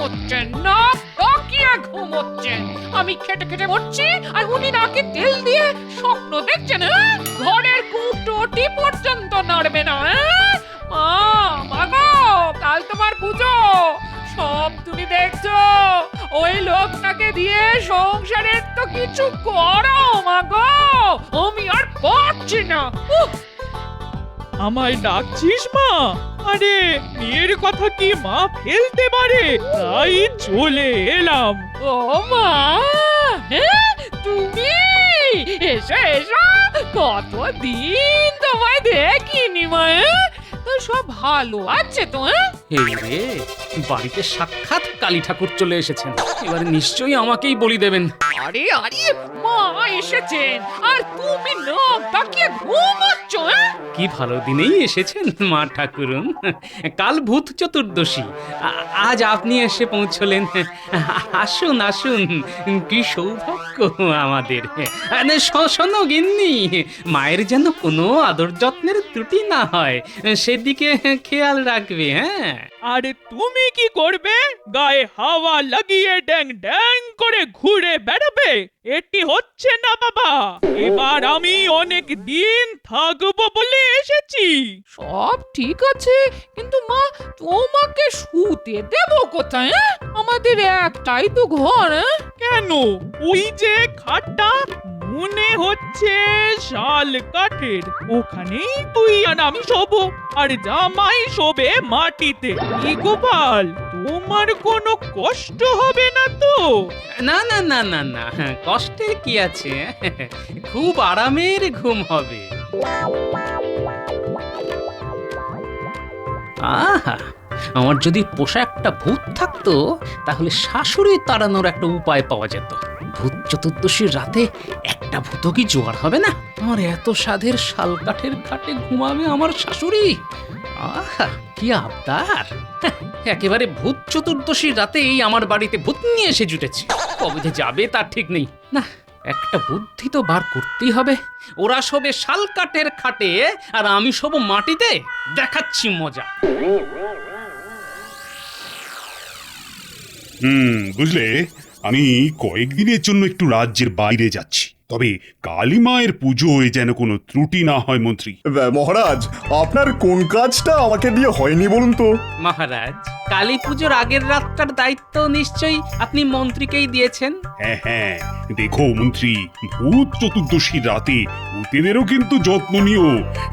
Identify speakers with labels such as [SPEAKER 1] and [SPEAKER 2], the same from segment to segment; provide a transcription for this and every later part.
[SPEAKER 1] ঘুমোচ্ছেন, নাক ডাকিয়ে ঘুমোচ্ছেন। আমি খেটে খেটে মরছি আর উনি নাকে তেল দিয়ে স্বপ্ন দেখছেন। ঘরের কুটোটি পর্যন্ত নড়বে না। মা গো, কাল তোমার পুজো, সব তুমি দেখছো। ওই লোকটাকে দিয়ে সংসারের তো কিছু করো মা গো, আমি আর পারছি না।
[SPEAKER 2] আমায় ডাকছিস মা? আরে মেয়ের কথা কি মা ফেলতে পারে? তাই চলে এলাম।
[SPEAKER 1] ও মা, তুমি এসো এসো, কতদিন তোমায় দেখিনি মা। তো সব ভালো আছে তো?
[SPEAKER 3] এই রে, বাড়িতে সাক্ষাৎ কালী ঠাকুর চলে এসেছেন। এবারে নিশ্চয়ই আমাকেই বলি দেবেন।
[SPEAKER 1] আরে আরে, মা এসেছেন আর তুমি নাক ডাকিয়ে ঘুমোচ্ছ।
[SPEAKER 3] কি ভালো দিনেই এসেছেন মা ঠাকুরুন। কাল ভূত চতুর্দশী, আজ আপনি এসে পৌঁছলেন। আসুন আসুন, কি সৌভাগ্য আমাদের। শোনো গিন্নি, মায়ের যেন কোনো আদর যত্নের ত্রুটি না হয়, সেদিকে খেয়াল রাখবে। হ্যাঁ,
[SPEAKER 2] আরে তুমি কি করবে? গায়ে হাওয়া লাগিয়ে ড্যাং ড্যাং করে ঘুরে বেড়াবে? এটি হচ্ছে না বাবা। এবার আমি অনেক দিন থাকবো বলে এসেছি।
[SPEAKER 1] সব ঠিক আছে, কিন্তু মা তোমাকে শুতে দেব কোথায়? আমাদের একটাই তো ঘর।
[SPEAKER 2] কেন? ওই যে খাটটা মনে হচ্ছে শাল কাঠের, ওখানেই তুই আর আমি শোবো, আর জামাই শোবে মাটিতে। কি গোপাল, তোমার কোনো কষ্ট হবে না তো?
[SPEAKER 3] না না না না না, কষ্টের কি আছে? খুব আরামের ঘুম হবে। আহা, আমার যদি পোষা একটা ভূত থাকতো, তাহলে শাশুড়ি তাড়ানোর একটা উপায় পাওয়া যেত। ভূত চতুর্দশীর রাতে একটা ভূতও কি জোগাড় হবে না? আমার এত সাধের শাল কাঠের খাটে ঘুমাবে আমার শাশুড়ি। আহা, কি আবদার! একেবারে ভূত চতুর্দশীর রাতেই আমার বাড়িতে ভূত নিয়ে এসে জুটেছে। কবে যে যাবে তার ঠিক নেই। না, একটা বুদ্ধি তো বার করতেই হবে। ওরা শোবে শাল কাঠের খাটে আর আমি শোবো মাটিতে। দেখাচ্ছি মজা।
[SPEAKER 4] বুঝলে, আমি কয়েকদিনের জন্য একটু রাজ্যের বাইরে যাচ্ছি। তবে কালী মায়ের পুজোয় যেন কোনো ত্রুটি না হয় মন্ত্রী।
[SPEAKER 5] মহারাজ, আপনার কোন কাজটা আমাকে দিয়ে হয়নি বলুন তো?
[SPEAKER 3] মহারাজ, কালী পুজোর আগের রাতটার দায়িত্ব নিশ্চয়ই আপনি মন্ত্রীকেই দিয়েছেন।
[SPEAKER 4] হ্যাঁ হ্যাঁ, দেখো মন্ত্রী, ভূত চতুর্দশীর রাতে ভূতেদেরও কিন্তু যত্ন নিও।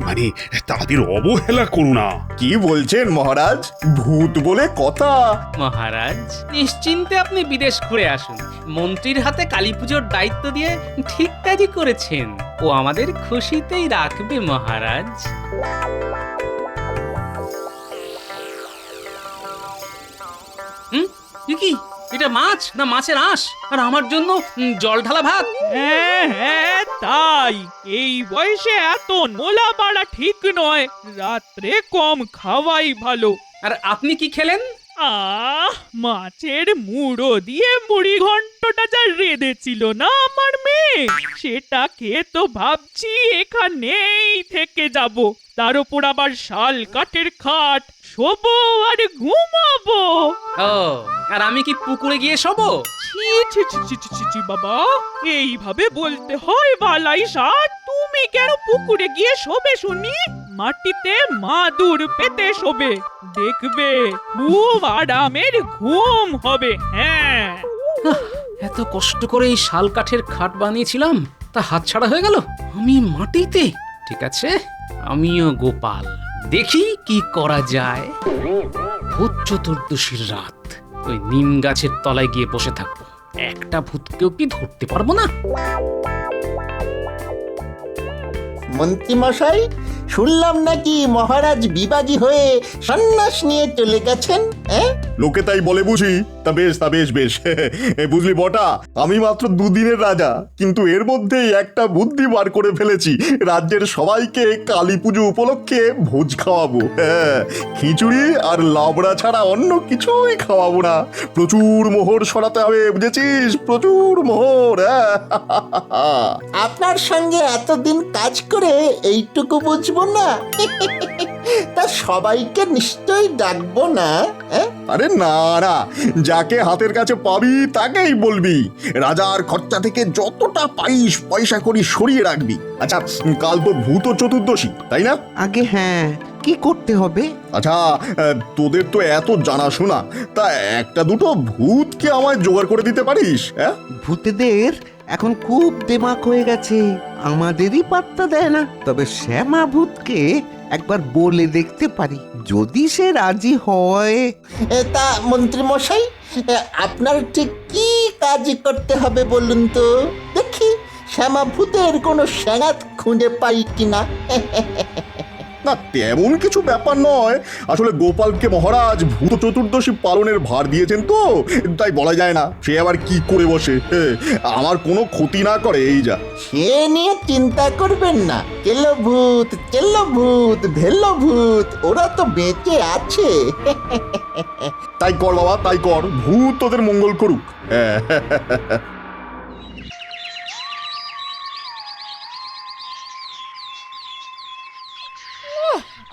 [SPEAKER 4] মানে তাদের অবহেলা করো না।
[SPEAKER 5] কি বলছেন মহারাজ? ভূত বলে কথা?
[SPEAKER 3] মহারাজ, নিশ্চিন্তে আপনি বিদেশ ঘুরে আসুন। মন্ত্রীর হাতে কালী পুজোর দায়িত্ব দিয়ে ঠিক কাজই করেছেন। ও আমাদের খুশিতেই রাখবে মহারাজ। কি এটা মাছ না মাছের আঁশ? আর আমার জন্য জল ঢালা ভাত?
[SPEAKER 2] হ্যাঁ হ্যাঁ, তাই। এই বয়সে এত নোলা পাড়া ঠিক নয়, রাত্রে কম খাওয়াই ভালো।
[SPEAKER 3] আর আপনি কি খেলেন?
[SPEAKER 2] মাছের মুড়ো দিয়ে মুড়ি ঘন্টটা যা রেঁধেছিল না আমার মেয়ে, সেটা খেয়ে তো ভাবছি এখানেই থেকে যাব। তার উপর আবার শাল কাঠের খাট, শোবো আর ঘুমাবো।
[SPEAKER 3] ও, আর আমি কি পুকুরে গিয়ে শোবো?
[SPEAKER 2] ছি ছি ছি ছি ছি ছি ছি বাবা, এইভাবে বলতে হয় বালাই ষাট? তুমি কেন পুকুরে গিয়ে শোবে শুনি? মাটিতে মাদুর পেতে শোবে, দেখবে খুব আরামের ঘুম হবে। হ্যাঁ,
[SPEAKER 3] এত কষ্ট করে এই শাল কাঠের খাট বানিয়েছিলাম, তা হাতছাড়া হয়ে গেল। আমি মাটিতে? ঠিক আছে, আমিও গোপাল, দেখি কি করা যায়। ভূত চতুর্দশীর রাত ওই নিম গাছের তলায় গিয়ে বসে থাকবো। একটা ভূতকেও কি ধরতে পারবো না?
[SPEAKER 6] মন্ত্রী মশাই, শুনলাম নাকি মহারাজ বিবাদী হয়ে সন্ন্যাস নিয়ে চলে গেছেন।
[SPEAKER 5] লোকে তাই বলে বুঝি। তা বেশ তা বেশ বেশ বুঝলি বটা, আমি মাত্র দুদিনের রাজা, কিন্তু এর মধ্যেই একটা বুদ্ধি বার করে ফেলেছি। রাজ্যের সবাইকে কালী পুজো উপলক্ষে ভোজ খাওয়াবো। খিচুড়ি আর লাবড়া ছাড়া অন্য কিছুই খাওয়াবো না। প্রচুর মোহর সরাতে হবে, বুঝেছিস? প্রচুর মোহর।
[SPEAKER 6] আপনার সঙ্গে এতদিন কাজ করে এইটুকু বুঝবো না? তা সবাইকে নিশ্চয়ই ডাকবো না?
[SPEAKER 5] আরে না না, যাকে হাতের কাছে পাবি তাকেই বলবি। রাজার খরচা থেকে যতটা পাইস পয়সা করি সরিয়ে রাখবি। আচ্ছা, কাল তো ভূত চতুর্দশী, তাই না?
[SPEAKER 7] আগে হ্যাঁ, কি করতে হবে?
[SPEAKER 5] আচ্ছা, তোদের তো এত জানাশোনা, তা একটা দুটো ভূতকে আমায় জোগাড় করে দিতে পারিস? হ্যাঁ,
[SPEAKER 7] ভূতেদের এখন খুব দেমাক হয়ে গেছে, আমাদেরই পাত্তা দেয় না। তবে শ্যামা ভূতকে একবার বলে দেখতে পারি, যদি সে রাজি হয়।
[SPEAKER 6] তা মন্ত্রী মশাই, আপনার ঠিক কি কাজ করতে হবে বলুন তো, দেখি শ্যামা ভূতের কোনো স্যাঙাত খুঁজে পাই কিনা।
[SPEAKER 5] না তেমন কিছু ব্যাপার নয়। আসলে গোপালকে মহারাজ ভূত চতুর্দশী পালনের ভার দিয়েছেন তো, তাই বলা যায় না সে আবার কি করে বসে। আমার কোনো ক্ষতি না করে, এই যা।
[SPEAKER 6] সে নিয়ে চিন্তা করবেন না, কেলো ভূত, চেল্লো ভূত, ভেল্লো ভূত, ওরা তো বেঁচে আছে।
[SPEAKER 5] তাই কর বাবা, তাই কর, ভূত তোদের মঙ্গল করুক।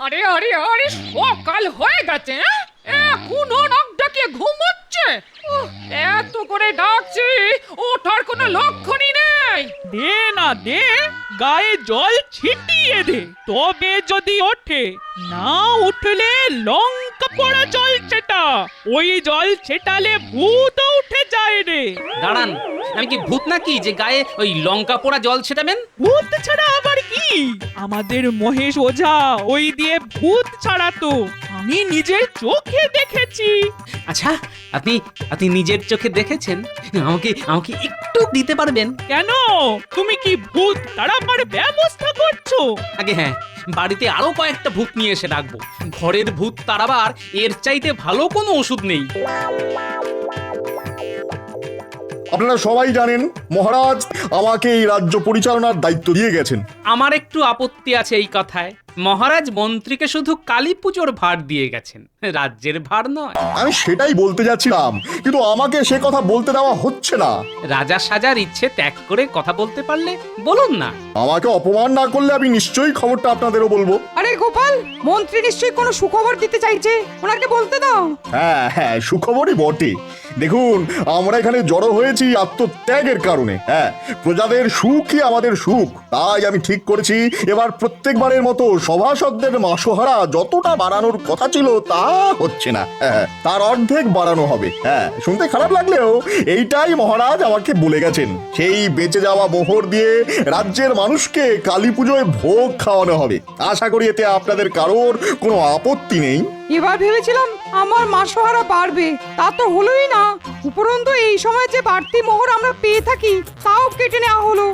[SPEAKER 1] আরে আরে আরে সকাল হয়ে গেছে, এখনো নাক ডাকিয়ে ঘুমোচ্ছে। এত করে ডাকছি, ওঠার কোনো লক্ষণই নেই।
[SPEAKER 2] দে না দে, গায়ে জল ছিটিয়ে দে, তবে যদি ওঠে। না উঠলে লঙ্কা পোড়া জল ছেটা, ওই জল ছেটালে ভূত উঠে যায় রে।
[SPEAKER 3] দাঁড়ান, আমি কি ভূত নাকি যে গায়ে ওই লঙ্কা পোড়া জল ছেটাবেন?
[SPEAKER 2] ভূত ছাড়া আবার কি? আমাদের মহেশ ওঝা ওই দিয়ে ভূত ছাড়াতো, আমি নিজের চোখে দেখেছি।
[SPEAKER 3] আচ্ছা, আপনি আপনি নিজের চোখে দেখেছেন? আমাকে আমাকে একটু দিতে পারবেন?
[SPEAKER 2] কেন, তুমি কি ভূত তাড়াবার ব্যবস্থা করছো?
[SPEAKER 3] আগে হ্যাঁ, বাড়িতে আরো কয়েকটা ভূত নিয়ে এসে রাখবো। ঘরের ভূত তাড়াবার এর চাইতে ভালো কোনো ওষুধ নেই।
[SPEAKER 5] আপনারা সবাই জানেন মহারাজ আমাকে এই রাজ্য পরিচালনার দায়িত্ব দিয়ে গেছেন।
[SPEAKER 3] আমার একটু আপত্তি আছে এই কথায়। মহারাজ মন্ত্রীকে শুধু কালী পুজোর ভার দিয়ে গেছেন, রাজ্যের ভার নয়।
[SPEAKER 5] আমি সেটাই বলতে যাচ্ছিলাম, কিন্তু আমাকে সে কথা বলতে দেওয়া হচ্ছে না।
[SPEAKER 3] রাজা সাজার ইচ্ছে ত্যাগ করে কথা বলতে পারলে বলুন না।
[SPEAKER 5] আমাকে অপমান না করলে আমি নিশ্চয়ই খবরটা আপনাদেরও বলবো।
[SPEAKER 8] আরে গোপাল, মন্ত্রী নিশ্চয়ই কোনো সুখবর দিতে চাইছে, ওনাকে বলতে দাও।
[SPEAKER 5] হ্যাঁ হ্যাঁ, সুখবরই বটে। দেখুন, আমরা এখানে জড়ো হয়েছি আত্মত্যাগের কারণে। হ্যাঁ, প্রজাদের সুখই আমাদের সুখ। তাই আমি ঠিক করেছি, এবার প্রত্যেকবারের মতো সভাসদদের মাসোহারা যতটা বাড়ানোর কথা ছিল তা হচ্ছে না, তার অর্ধেক বাড়ানো হবে। হ্যাঁ, শুনতে খারাপ লাগলেও এইটাই মহারাজ আমাকে বলে গেছেন। সেই বেঁচে যাওয়া মোহর দিয়ে রাজ্যের মানুষকে কালী পুজোয় ভোগ খাওয়ানো হবে। আশা করি এতে আপনাদের কারোর কোনো আপত্তি নেই।
[SPEAKER 8] এবার ভেবেছিলাম আমার মাসোহারা বাড়বে, তা তো হলোই না। উপরন্তু এই সময় যে বাড়তি মোহর আমরা পেয়ে থাকি তাও কেটে নেওয়া হলো।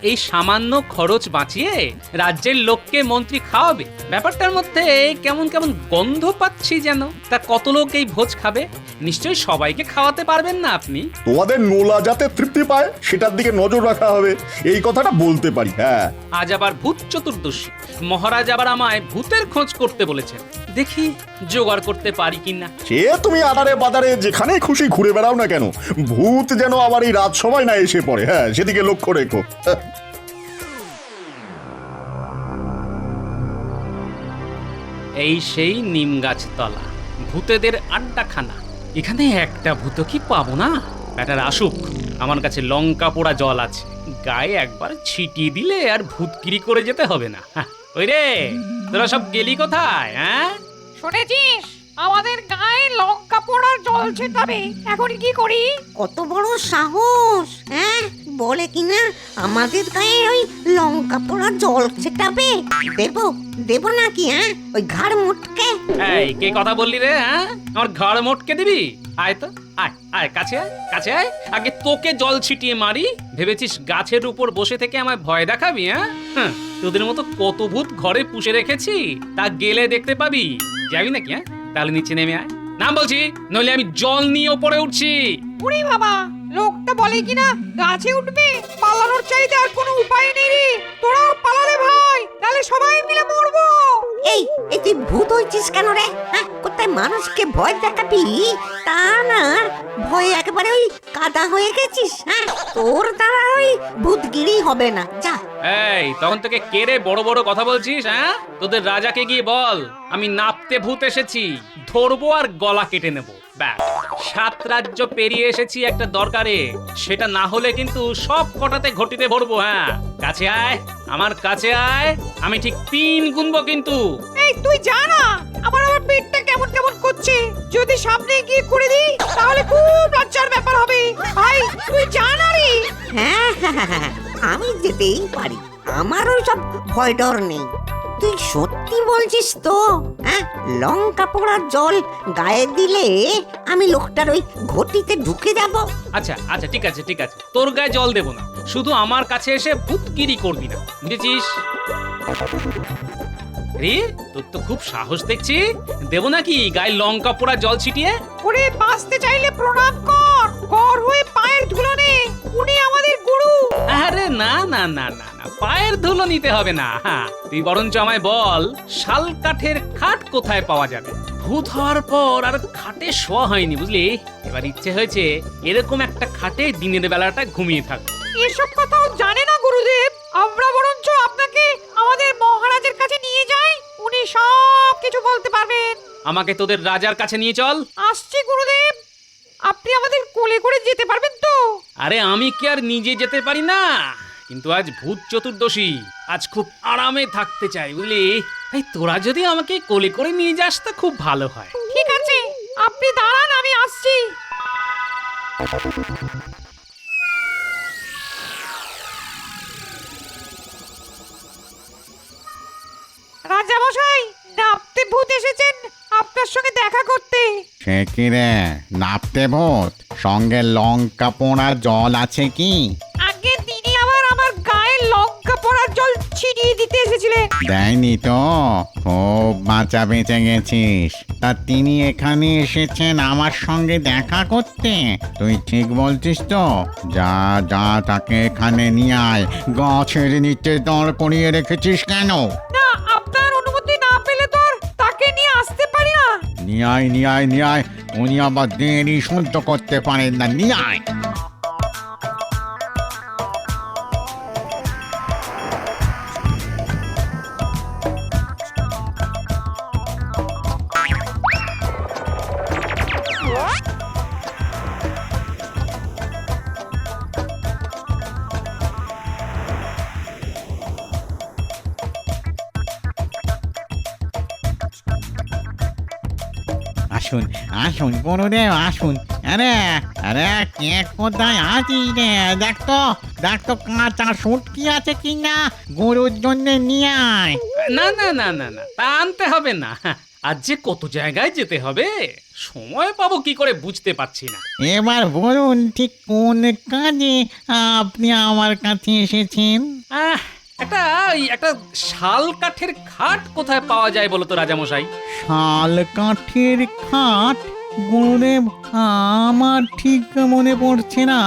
[SPEAKER 3] এই সামান্য খরচ বাঁচিয়ে রাজ্যের লোককে মন্ত্রী খাওয়াবে? ব্যাপারটার মধ্যে কেমন কেমন গন্ধ পাচ্ছি যেন। তা কত লোক এই ভোজ খাবে? নিশ্চয়ই সবাইকে খাওয়াতে পারবেন না আপনি।
[SPEAKER 5] তোমাদের নোলা যাতে তৃপ্তি পায় সেটার দিকে নজর রাখা হবে, এই কথাটা বলতে পারি। হ্যাঁ,
[SPEAKER 3] আজ আবার ভূত চতুর্দশী, মহারাজ আবার আমায় ভূতের খোঁজ করতে বলেছেন। দেখি জোগাড় করতে পারি কিনা।
[SPEAKER 5] সে তুমি আদারে বাদারে যেখানে খুশি ঘুরে বেড়াও না কেন, ভূত যেন আবার এই রাজসভায় না এসে পড়ে। হ্যাঁ, সেদিকে লক্ষ্য রেখো।
[SPEAKER 3] এই সেই নিম গাছ তলা, ভূতেদের আড্ডাখানা। এখানে একটা ভূত কি পাবো না? ব্যাটার আসুক, আমার কাছে লঙ্কা পোড়া জল আছে, গায়ে একবার ছিটিয়ে দিলে আর ভূতকিরি করে যেতে হবে না। ওই রে, তোরা সব গেলি কোথায়? হ্যাঁ,
[SPEAKER 1] শুনেছিস আমাদের গায়ে লঙ্কা পোড়ার জল ছেটাবে, এখন কি করি?
[SPEAKER 9] কত বড় সাহস! হ্যাঁ, বলে কিনা আমাদের গায়ে ওই লঙ্কা পোড়া জল ছেটাবে। দেব নাকি? হ্যাঁ, ওই ঘাড় মুটকে।
[SPEAKER 3] এই কে কথা বললি রে? হ্যাঁ, আমার ঘাড় মোটকে দিবি? আয় তো, আয় আয়, কাছে আয়, কাছে আয়। আগে তোকে জল ছিটিয়ে মারি। ভেবেছিস গাছের উপর বসে থেকে আমায় ভয় দেখাবি? হ্যাঁ, তোদের মতো কত ভূত ঘরে পুষে রেখেছি, তা গেলে দেখতে পাবি। যাবি নাকি? হ্যাঁ, তাহলে নিচে নেমে আয়। নাম বলছি, নইলে আমি জল নিয়ে ওপরে উঠছি।
[SPEAKER 8] উড়ি বাবা, লোকটা বলে কিনা গাছে উঠবে, পালানোর চাইতে আর কোনো উপায় নেই রে। তোরাও পালালে ভাই, তাহলে সবাই মিলে মরবো।
[SPEAKER 9] এই তুই ভূত হইছিস কেন রে? হ্যাঁ, কোথায় মানুষকে ভয় দেখাবি, তা না ভয়ে একেবারে ওই কাদা হয়ে গেছিস। হ্যাঁ, তোর দ্বারা ওই ভূতগিরি হবে না। যা
[SPEAKER 3] এই তখন থেকে কেড়ে বড় বড় কথা বলছিস? হ্যাঁ, তোদের রাজাকে গিয়ে বল আমি নাপতে ভূত এসেছি, ধরবো আর গলা কেটে নেব। ব্যাস, 7 রাজ্য পেরিয়ে এসেছি একটা দরকারে, সেটা না হলে কিন্তু সব কটাতে ঘটিতে ভরবো। হ্যাঁ, কাছে আয়, আমার কাছে আয়, আমি ঠিক 3 গুনবো কিন্তু।
[SPEAKER 8] এই তুই জানা আমার পেটটা কেমন কেমন করছে, যদি সামনে গিয়ে করে দিই তাহলে খুব লজ্জার ব্যাপার হবে। ভাই তুই জানা রে।
[SPEAKER 9] হ্যাঁ হ্যাঁ, হ্যাঁ, হ্যাঁ, আমি যেতেই পারি, আমার ওই সব ভয় ডর নেই। তুই সত্যি বলছিস তো? হ্যাঁ, লঙ্কা পোড়ার জল গায়ে দিলে আমি লোকটার ওই ঘটিতে ঢুকে যাব?
[SPEAKER 3] আচ্ছা আচ্ছা, ঠিক আছে ঠিক আছে, তোর গায়ে জল দেবো না, শুধু আমার কাছে এসে ভূতগিরি করবি না, বুঝেছিস? রে, তোর তো খুব সাহস দেখছি, দেবো নাকি গায়ে লঙ্কা পোড়া জল ছিটিয়ে?
[SPEAKER 8] ওরে বাঁচতে চাইলে প্রণাম কর, কর হয়ে পায়ের ধুলো নে, উনি আমাদের গুরু।
[SPEAKER 3] আরে না না না না না, পায়ের ধুলো নিতে হবে না। হ্যাঁ, তুই বরঞ্চ আমায় বল শাল কাঠের খাট কোথায় পাওয়া যাবে? ভূত হওয়ার পর আর খাটে শোয়া হয়নি, বুঝলি? এবার ইচ্ছে হয়েছে এরকম একটা খাটে দিনের বেলাটা ঘুমিয়ে থাক।
[SPEAKER 8] এসব কথাও জানে না গুরুদেব, আমরা বরঞ্চ আপনাকে আমাদের মহারাজের কাছে নিয়ে যাই, উনি সব কিছু বলতে পারবেন।
[SPEAKER 3] আমাকে তোদের রাজার কাছে নিয়ে চল।
[SPEAKER 8] আসছি গুরুদেব, আপনি আমাদের কোলে করে যেতে পারবেন তো?
[SPEAKER 3] আরে আমি কি আর নিজে যেতে পারি না? কিন্তু আজ ভূত চতুর্দশী, আজ খুব আরামে থাকতে চাই, বুঝলি? তাই তোরা যদি আমাকে কোলে করে নিয়ে যাস তা খুব ভালো হয়।
[SPEAKER 8] ঠিক আছে, আপনি দাঁড়ান, আমি আসছি। রাজা মশাই, নাপতে ভূত এসেছেন আপনার সঙ্গে দেখা করতে।
[SPEAKER 10] সে কি রে, নাপতে ভূত? সঙ্গে লঙ্কা পোড়া জল আছে কি?
[SPEAKER 8] আগে তিনি আবার আমার গায়ে লঙ্কা পোড়ার জল ছিটিয়ে দিতে এসেছিলেন।
[SPEAKER 10] দেয়নি তো? খুব বাঁচা বেঁচে গেছিস। তা তিনি এখানে এসেছেন আমার সঙ্গে দেখা করতে? তুই ঠিক বলছিস তো? যা যা, তাকে এখানে নিয়ে আয়। গাছের নিচে দাঁড় করিয়ে রেখেছিস কেন?
[SPEAKER 8] না, আপনার অনুমতি না পেলে তো আর তাকে নিয়ে আসতে পারি না।
[SPEAKER 10] নিয়ে আয় নিয়ে আয় নিয়ে আয়, উনি আবার দেরি সহ্য করতে পারেন না, নিয়ে আয়। আসুন আসুন গুরুদেব, আসুন। আরে আরে, কে কোথায় আছিস রে? দেখ তো কাঁচা শুটকি আছে কিনা, গরুর জন্য নিয়ে আয়।
[SPEAKER 3] না না না না না, তা আনতে হবে না। আজ যে কত জায়গায় যেতে হবে, সময় পাবো কি করে বুঝতে পারছি না।
[SPEAKER 10] এবার বলুন ঠিক কোন কাজে আপনি আমার কাছে এসেছেন?
[SPEAKER 3] একটা শাল কাঠের খাট কোথায় পাওয়া যায় বলো তো রাজামশাই?
[SPEAKER 10] শাল কাঠের খাট? গুরুদেব, আমার ঠিক মনে পড়ছে না।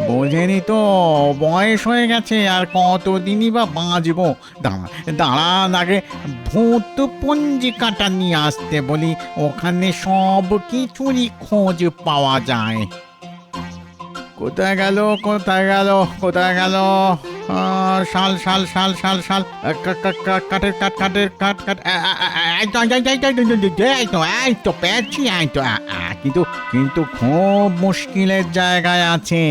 [SPEAKER 10] বোঝেনি তো, বয়স হয়ে গেছে, আর কতদিনই বা বাঁচবো। দাঁড়ান, আগে ভূত পঞ্জিকাটা নিয়ে আসতে বলি, ওখানে সব কিছুরই খোঁজ পাওয়া যায়। কোথায় গেল কোথায় গেল কোথায় গেল? শাল শাল শাল শাল শাল কাঠের কাঠ কাঠের কাঠ কাঠ, এই তো পেয়েছি, কিন্তু কিন্তু খুব মুশকিলের জায়গায় আছে।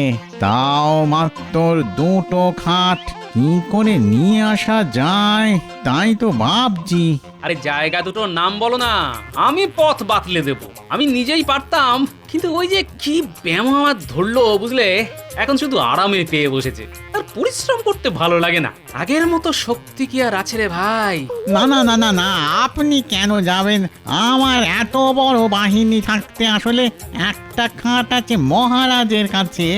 [SPEAKER 10] তাও মাত্র 2টো খাট, কি করে নিয়ে আসা যায় তাই তো ভাবছি।
[SPEAKER 3] আরে জায়গা দুটোর নাম বলো না, আমি পথ বাতলে দেব। আমি নিজেই পারতাম, কিন্তু ওই যে কি ব্যায়াম আমার ধরলো, বুঝলে? এখন শুধু আরামে পেয়ে বসেছে, আর পরিশ্রম করতে ভালো লাগে না। আগের মতো শক্তি কি আর আছে রে ভাই?
[SPEAKER 10] না না না না না, আপনি কেন যাবেন? আমার এত বড় বাহিনী থাকতে আসলে একটা খাট আছে মহারাজের কাছে,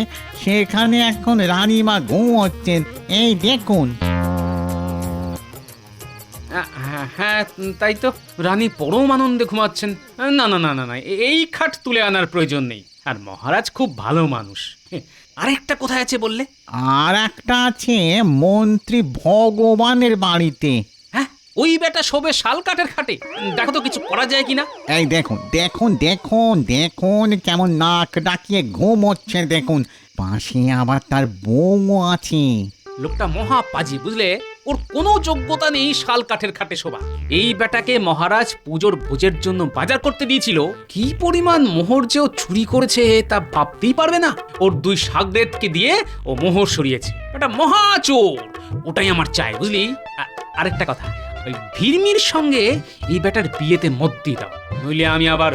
[SPEAKER 10] সেখানে এখন রানীমা ঘুমোচ্ছেন, এই দেখুন।
[SPEAKER 3] হ্যাঁ, তাই তো, রানী পরম আনন্দে ঘুমাচ্ছেন। না না না না না, এই খাট তুলে আনার প্রয়োজন নেই। আর মহারাজ খুব ভালো মানুষ। আরেকটা কোথায় আছে বললে?
[SPEAKER 10] আর একটা আছে মন্ত্রী ভগবানের বাড়িতে।
[SPEAKER 3] হ্যাঁ, ওই বেটা শোবে শাল কাঠের খাটে। দেখো তো কিছু করা যায় কিনা।
[SPEAKER 10] এই দেখুন দেখুন দেখুন দেখুন, কেমন নাক ডাকিয়ে ঘুমোচ্ছে দেখুন। পাশে আবার তার বউ আছে।
[SPEAKER 3] লোকটা মহা পাজি, বুঝলে? ওর কোনো যোগ্যতা নেই শাল কাঠের খাটে শোভা। এই বেটাকে মহারাজ পুজোর ভোজের জন্য বাজার করতে দিয়েছিল, কি পরিমাণ মোহর যে ও চুরি করেছে তা ভাবতেই পারবে না। ওর 2 শাগরেদকে দিয়ে ও মোহর সরিয়েছে। এটা মহা চোর, ওটাই আমার চাই, বুঝলি? আরেকটা কথা, ওই ভিড়মির সঙ্গে এই বেটার বিয়েতে মত দিয়ে দাও, নইলে আমি আবার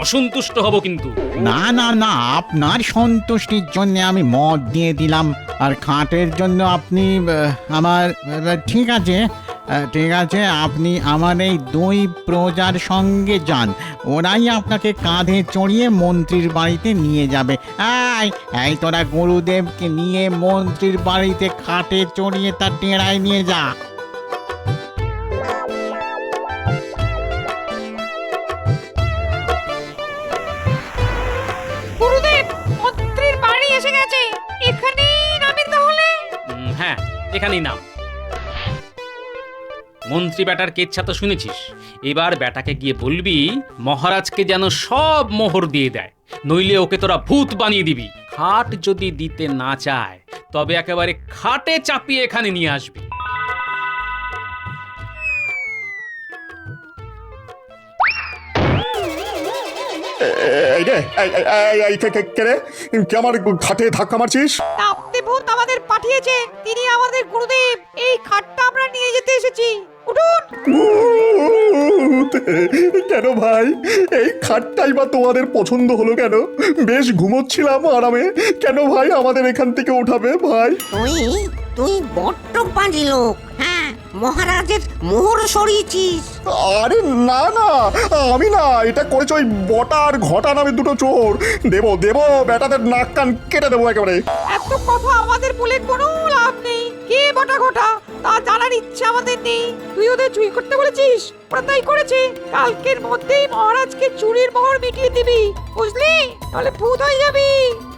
[SPEAKER 3] অসন্তুষ্ট হব কিন্তু।
[SPEAKER 10] না না না, আপনার সন্তুষ্টির জন্য আমি মত দিয়ে দিলাম, আর খাটের জন্য আপনি আমার ঠিক আছে, ঠিক আছে, আপনি আমার এই 2 প্রজার সঙ্গে যান, ওরাই আপনাকে কাঁধে চড়িয়ে মন্ত্রীর বাড়িতে নিয়ে যাবে। এই তোরা গুরুদেবকে নিয়ে মন্ত্রীর বাড়িতে খাটে চড়িয়ে তার ডেরায় নিয়ে যা।
[SPEAKER 8] গুরুদেব, মন্ত্রীর বাড়ি এসে গেছে, এখানেই নামি তাহলে।
[SPEAKER 3] হ্যাঁ, এখানেই নাম। মন্ত্রী বেটার কেচ্ছা তো শুনেছিস, এবার বেটাকে গিয়ে বলবি মহারাজকে যেন সব মোহর দিয়ে দেয়, নইলে ওকে তোরা ভূত বানিয়ে দিবি। খাট যদি দিতে না চায় তবে একেবারে খাটে চাপিয়ে এখানে নিয়ে আসবি।
[SPEAKER 5] এই রে, কে রে? কে আমার খাটে ধাক্কা মারছিস?
[SPEAKER 8] নাপতে ভূত আমাদের পাঠিয়েছে, তিনি আমাদের গুরুদেব। এই খাটটা আমরা নিয়ে যেতে এসেছি, উঠুন।
[SPEAKER 5] ভূত! কেন ভাই, এই খাটটাই বা তোমাদের পছন্দ হলো কেন? বেশ ঘুমোচ্ছিলাম আরামে, কেন ভাই আমাদের এখান থেকে উঠাবে ভাই?
[SPEAKER 9] তুই বড্ড পাজি লোক। হ্যাঁ, মহারাজের মোহর সরিয়েছিস।
[SPEAKER 5] আরে না না, আমি না, এটা করেছে ওই বটা আর ঘটা নামে 2 চোর। দেবো বেটাদের নাক কান কেটে দেবো একেবারে।
[SPEAKER 8] এত কথা আমাদের বলে কোনো লাভ নেই। কে বটা ঘটা তা জানার ইচ্ছে আমাদের নেই। তুই ওদের চুরি করতে বলেছিস, ওরা তাই করেছে। কালকের মধ্যেই মহারাজকে চুরির মোহর মিটিয়ে দিবি, বুঝলি? তাহলে ভূত হয়ে যাবি।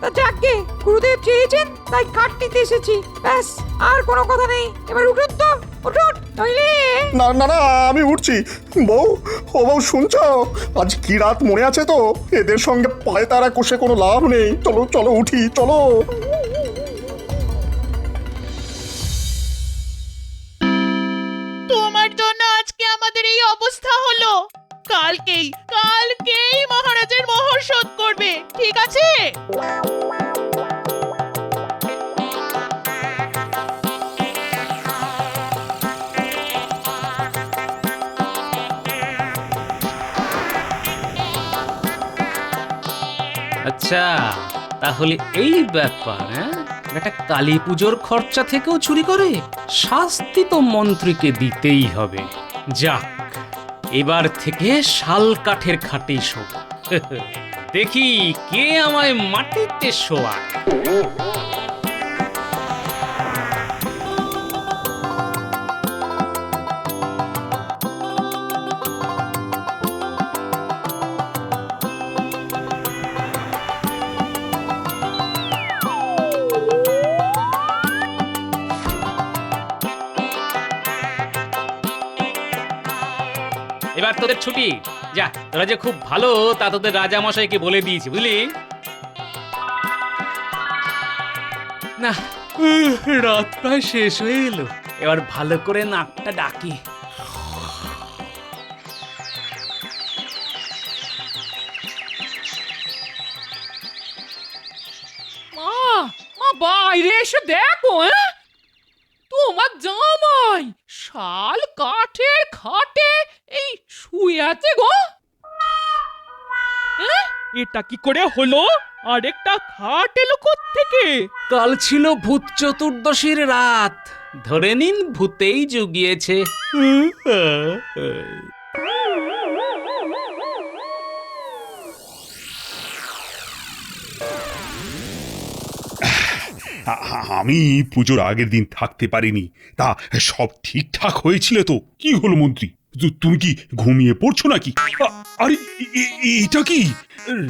[SPEAKER 8] তা যাকগে, গুরুদেব চেয়েছেন তাই কাঠ নিতে এসেছি, ব্যাস, আর কোনো কথা নেই। এবার উঠুন তো, উঠুন, নইলে।
[SPEAKER 5] না না না, আমি উঠছি। বউ, ও বউ শুনছো? আজ কি রাত মনে আছে তো? এদের সঙ্গে পায়তারা কষে কোনো লাভ নেই। চলো চলো উঠি, চলো।
[SPEAKER 2] তোমার জন্য আজকে আমাদের এই অবস্থা হলো। কালকেই মহারাজের মোহর শোধ করবে, ঠিক আছে?
[SPEAKER 3] আচ্ছা, তাহলে এই ব্যাপার। হ্যাঁ, এটা কালী পুজোর খরচা থেকেও চুরি করে, শাস্তি তো মন্ত্রীকে দিতেই হবে। যাক, এবার থেকে শাল কাঠের খাটেই শোব। দেখি কে আমায় মাটিতে শোয়ায়। এবার তোদের ছুটি, যা, তোরা যে খুব ভালো তা তোদের রাজা মশাইকে বলে দিয়েছি, বুঝলি? না, রাত প্রায় শেষ হয়ে এলো, এবার ভালো করে নাকটা ডাকি।
[SPEAKER 1] মা বাইরে এসে দেখো, তোমার জামাই শাল কাঠের খাটে এই শুয়ে আছে গো।
[SPEAKER 2] এটা কি করে হলো? আরেকটা খাট এলো কোত্থেকে?
[SPEAKER 3] কাল ছিল ভূত চতুর্দশীর রাত, ধরে নিন ভূতেই জুগিয়েছে।
[SPEAKER 4] আমি পুজোর আগের দিন থাকতে পারিনি, তা সব ঠিকঠাক হয়েছিল তো? কি হলো মন্ত্রী, তুমি কি ঘুমিয়ে পড়ছো নাকি? আরে এটা কি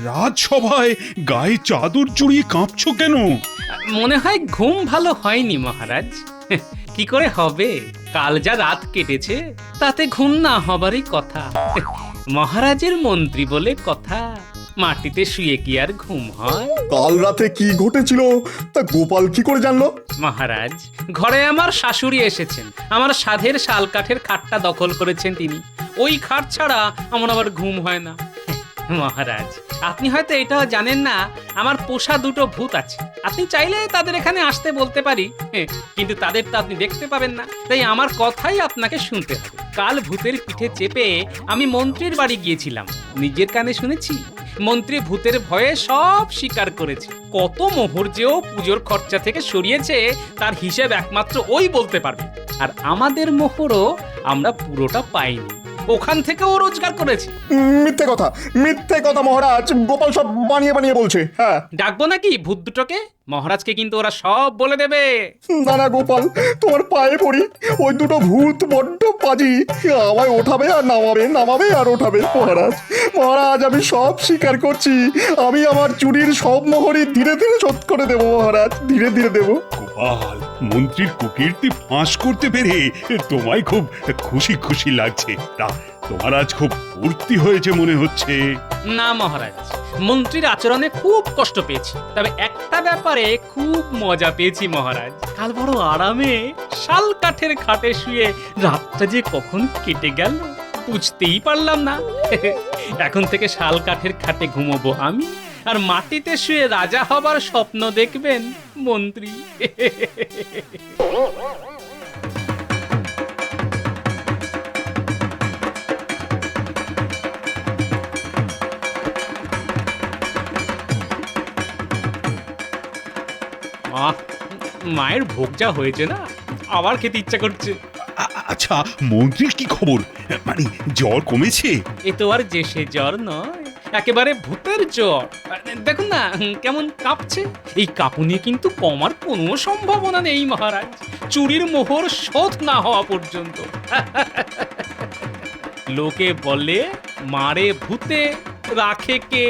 [SPEAKER 4] রাজসভায় গায়ে চাদর জড়িয়ে কাঁপছো কেন?
[SPEAKER 3] মনে হয় ঘুম ভালো হয়নি মহারাজ। কি করে হবে, কাল যা রাত কেটেছে তাতে ঘুম না হবারই কথা। মহারাজের মন্ত্রী বলে কথা, মাটিতে শুয়ে কি আর ঘুম হয়?
[SPEAKER 5] কাল রাতে কি ঘটেছিল তা গোপাল কি করে জানলো?
[SPEAKER 3] মহারাজ, ঘরে আমার শাশুড়ি এসেছেন, আমার সাধের শাল কাঠের খাটটা দখল করেছেন তিনি। ওই খাট ছাড়া আমার আবার ঘুম হয় না। মহারাজ, আপনি হয়তো এটাও জানেন না, আমার পোষা দুটো ভূত আছে। আপনি চাইলে তাদের এখানে আসতে বলতে পারি, কিন্তু তাদের তো আপনি দেখতে পাবেন না, তাই আমার কথাই আপনাকে শুনতে হবে। কাল ভূতের পিঠে চেপে আমি মন্ত্রীর বাড়ি গিয়েছিলাম, নিজের কানে শুনেছি মন্ত্রী ভূতের ভয়ে সব স্বীকার করেছে। কত মোহর যেও পুজোর খরচা থেকে সরিয়েছে তার হিসেব একমাত্র ওই বলতে পারবে। আর আমাদের মোহরও আমরা পুরোটা পাইনি, ওখান থেকেও রোজগার করেছে।
[SPEAKER 5] মিথ্যে কথা মহারাজ, গোপাল সব বানিয়ে বানিয়ে বলছে। হ্যাঁ,
[SPEAKER 3] ডাকবো নাকি ভূত দুটোকে? মহারাজকে কিন্তু ওরা সব বলে দেবে।
[SPEAKER 5] না না গোপাল, তোমার পায়ে পড়ি, ওই দুটো ভূত বড্ড পাজি, আমায় ওঠাবে আর নামাবে আর ওঠাবে। মহারাজ আমি সব স্বীকার করছি, আমি আমার চুরির সব মোহরই ধীরে ধীরে শোধ করে দেবো মহারাজ, ধীরে ধীরে দেবো।
[SPEAKER 4] গোপাল, মন্ত্রীর কুকীর্তি ফাঁস করতে পেরে তোমায় খুব খুশি খুশি লাগছে। তা তোমার আজ খুব ফুর্তি হয়েছে মনে হচ্ছে।
[SPEAKER 3] না মহারাজ, মন্ত্রীর আচরণে খুব কষ্ট পেয়েছি, তবে একটা ব্যাপারে খুব মজা পেয়েছি মহারাজ। কাল বড় আরামে শাল কাঠের খাটে শুয়ে রাতটা যে কখন কেটে গেল বুঝতেই পারলাম না। এখন থেকে শাল কাঠের খাটে ঘুমোবো আমি, আর মাটিতে শুয়ে রাজা হবার স্বপ্ন দেখবেন মন্ত্রী। মায়ের ভোগ যা হয়েছে না, আবার খেতে ইচ্ছা করছে।
[SPEAKER 4] আচ্ছা, মন্ত্রীর কি খবর? মানে জ্বর কমেছে?
[SPEAKER 3] এ তো আর যে সে জ্বর নয়, একেবারে ভূতের জ্বর। দেখুন না কেমন কাঁপছে। এই কাঁপুনি কিন্তু কমার কোনো সম্ভাবনা নেই মহারাজ, চুরির মোহর শোধ না হওয়া পর্যন্ত। লোকে বলে মারে ভূতে রাখে কে।